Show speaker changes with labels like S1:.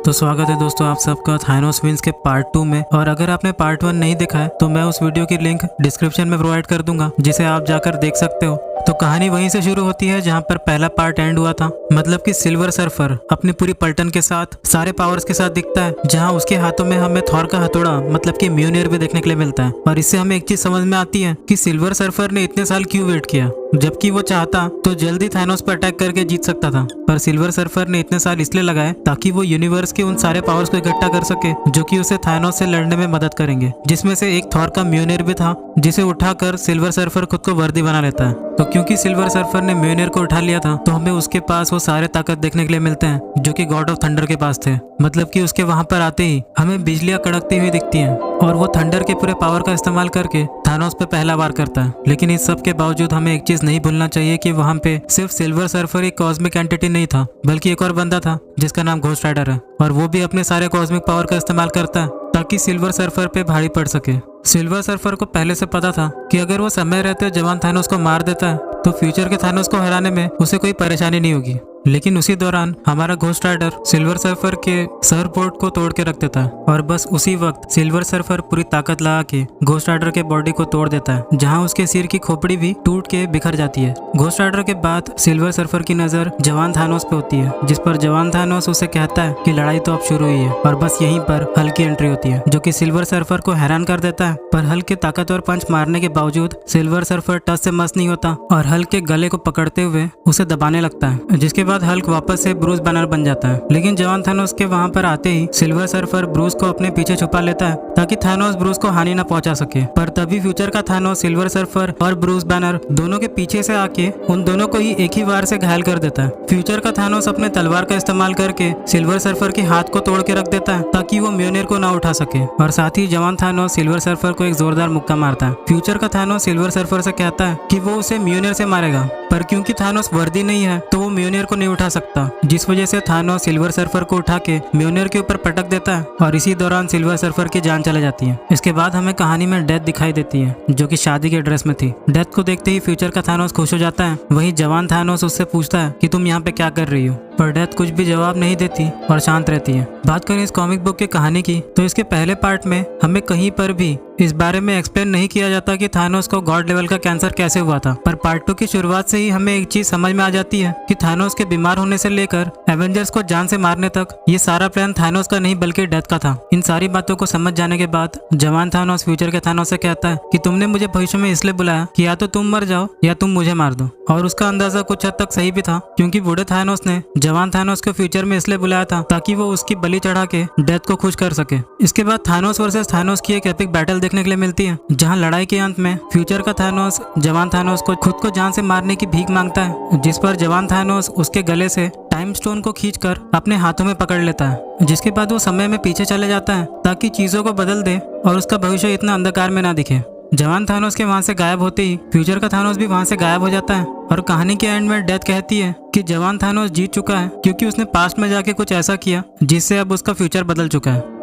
S1: तो स्वागत है दोस्तों आप सबका थानोस विंस के पार्ट 2 में। और अगर आपने पार्ट 1 नहीं देखा है तो मैं उस वीडियो की लिंक डिस्क्रिप्शन में प्रोवाइड कर दूंगा, जिसे आप जाकर देख सकते हो। तो कहानी वहीं से शुरू होती है जहां पर पहला पार्ट एंड हुआ था। मतलब कि सिल्वर सर्फर अपनी पूरी पलटन के साथ सारे पावर्स के साथ दिखता है, जहां उसके हाथों में हमें थॉर का हथौड़ा मतलब कि म्यूनियर भी देखने के लिए मिलता है। और इससे हमें एक चीज समझ में आती है कि सिल्वर सर्फर ने इतने साल क्यों वेट किया, जबकि वो चाहता तो जल्दी थानोस पर अटैक करके जीत सकता था। पर सिल्वर सर्फर ने इतने साल इसलिए लगाए ताकि वो यूनिवर्स के उन सारे पावर्स को इकट्ठा कर सके जो कि उसे थानोस से लड़ने में मदद करेंगे, जिसमें से एक थॉर का म्यूनियर भी था, जिसे उठाकर सिल्वर सर्फर खुद को वर्दी बना लेता है। तो क्योंकि सिल्वर सर्फर ने म्यूनियर को उठा लिया था तो हमें उसके पास वो सारे ताकत देखने के लिए मिलते हैं जो कि गॉड ऑफ थंडर के पास थे। मतलब कि उसके वहां पर आते ही हमें बिजलियां कड़कती हुई दिखती हैं और वो थंडर के पूरे पावर का इस्तेमाल करके थानोस पे पहला वार करता है। लेकिन इस सब के बावजूद हमें एक चीज नहीं भूलना चाहिए कि वहां पे सिर्फ सिल्वर सर्फर एक कॉस्मिक एंटिटी नहीं था, बल्कि एक और बंदा था जिसका नाम घोस्ट राइडर है, और वो भी अपने सारे कॉस्मिक पावर का इस्तेमाल करता है ताकि सिल्वर सर्फर पे भारी पड़ सके। सिल्वर सर्फर को पहले से पता था कि अगर वो समय रहते जवान थानोस को मार देता है तो फ्यूचर के थानोस को हराने में उसे कोई परेशानी नहीं होगी। लेकिन उसी दौरान हमारा घोस्ट राइडर सिल्वर सर्फर के सर बोर्ड को तोड़ के रख देता है, और बस उसी वक्त सिल्वर सर्फर पूरी ताकत लगा के घोस्ट राइडर के बॉडी को तोड़ देता है, जहां उसके सिर की खोपड़ी भी टूट के बिखर जाती है। घोस्ट राइडर के बाद सिल्वर सर्फर की नजर जवान थानोस पे होती है, जिस पर जवान थानोस उसे कहता है कि लड़ाई तो अब शुरू हुई है। और बस यहीं पर हल्क की एंट्री होती है जो कि सिल्वर सर्फर को हैरान कर देता है। पर हल्क के ताकतवर पंच मारने के बावजूद सिल्वर सर्फर टच से मस नहीं होता और हल्क के गले को पकड़ते हुए उसे दबाने लगता है, जिसके बाद हल्क वापस से ब्रूस बैनर बन जाता है। लेकिन जवान थानोस के वहां पर आते ही सिल्वर सर्फर ब्रूस को अपने पीछे छुपा लेता है ताकि थानोस ब्रूस को हानि न पहुंचा सके। पर तभी फ्यूचर का थानोस सिल्वर सर्फर और ब्रूस बैनर दोनों के पीछे से आके उन दोनों को ही एक ही वार से घायल कर देता है। फ्यूचर का थानोस अपने तलवार का इस्तेमाल करके सिल्वर सर्फर के हाथ को तोड़ के रख देता है ताकि वो म्यूनियर को ना उठा सके, और साथ ही जवान थानोस सिल्वर सर्फर को एक जोरदार मुक्का मारता है। फ्यूचर का थानोस सिल्वर सर्फर से कहता है कि वो उसे म्यूनियर से मारेगा, पर क्योंकि थानोस वर्दी नहीं है तो वो म्यूनियर को नहीं उठा सकता, जिस वजह से थानोस सिल्वर सर्फर को उठा के म्यूनियर के ऊपर पटक देता है, और इसी दौरान सिल्वर सर्फर की जान चले जाती है। इसके बाद हमें कहानी में डेथ दिखाई देती है जो कि शादी के ड्रेस में थी। डेथ को देखते ही फ्यूचर का थानोस खुश हो जाता है। वहीं जवान थानोस उससे पूछता है कि तुम यहाँ पे क्या कर रही हो, पर डेथ कुछ भी जवाब नहीं देती और शांत रहती है। बात करें इस कॉमिक बुक की कहानी की तो इसके पहले पार्ट में हमें कहीं पर भी इस बारे में एक्सप्लेन नहीं किया जाता कि थानोस को गॉड लेवल का कैंसर कैसे हुआ था। पर पार्ट 2 की शुरुआत से ही हमें एक चीज समझ में आ जाती है कि थानोस के बीमार होने से लेकर एवेंजर्स को जान से मारने तक ये सारा प्लान थानोस का नहीं बल्कि डेथ का था। इन सारी बातों को समझ जाने के बाद जवान थानोस फ्यूचर के थानोस से कहता है कि तुमने मुझे भविष्य में इसलिए बुलाया कि या तो तुम मर जाओ या तुम मुझे मार दो। और उसका अंदाजा कुछ हद तक सही भी था, क्योंकि बूढ़े थानोस ने जवान थानोस को फ्यूचर में इसलिए बुलाया था ताकि वो उसकी बलि चढ़ा के डेथ को खुश कर सके। इसके बाद थानोस वर्सेस थानोस की एक एपिक बैटल देखने के लिए मिलती है, जहां लड़ाई के अंत में फ्यूचर का थानोस जवान थानोस को खुद को जान से मारने की भीख मांगता है, जिस पर जवान थानोस उसके गले से टाइम स्टोन को खींचकर अपने हाथों में पकड़ लेता है। जिसके बाद वो समय में पीछे चले जाता है ताकि चीजों को बदल दे और उसका भविष्य इतना अंधकार में ना दिखे। जवान थानोस के वहां से गायब होते ही फ्यूचर का थानोस भी वहां से गायब हो जाता है, और कहानी के एंड में डेथ कहती है कि जवान थानोस जीत चुका है क्योंकि उसने पास्ट में जाके कुछ ऐसा किया जिससे अब उसका फ्यूचर बदल चुका है।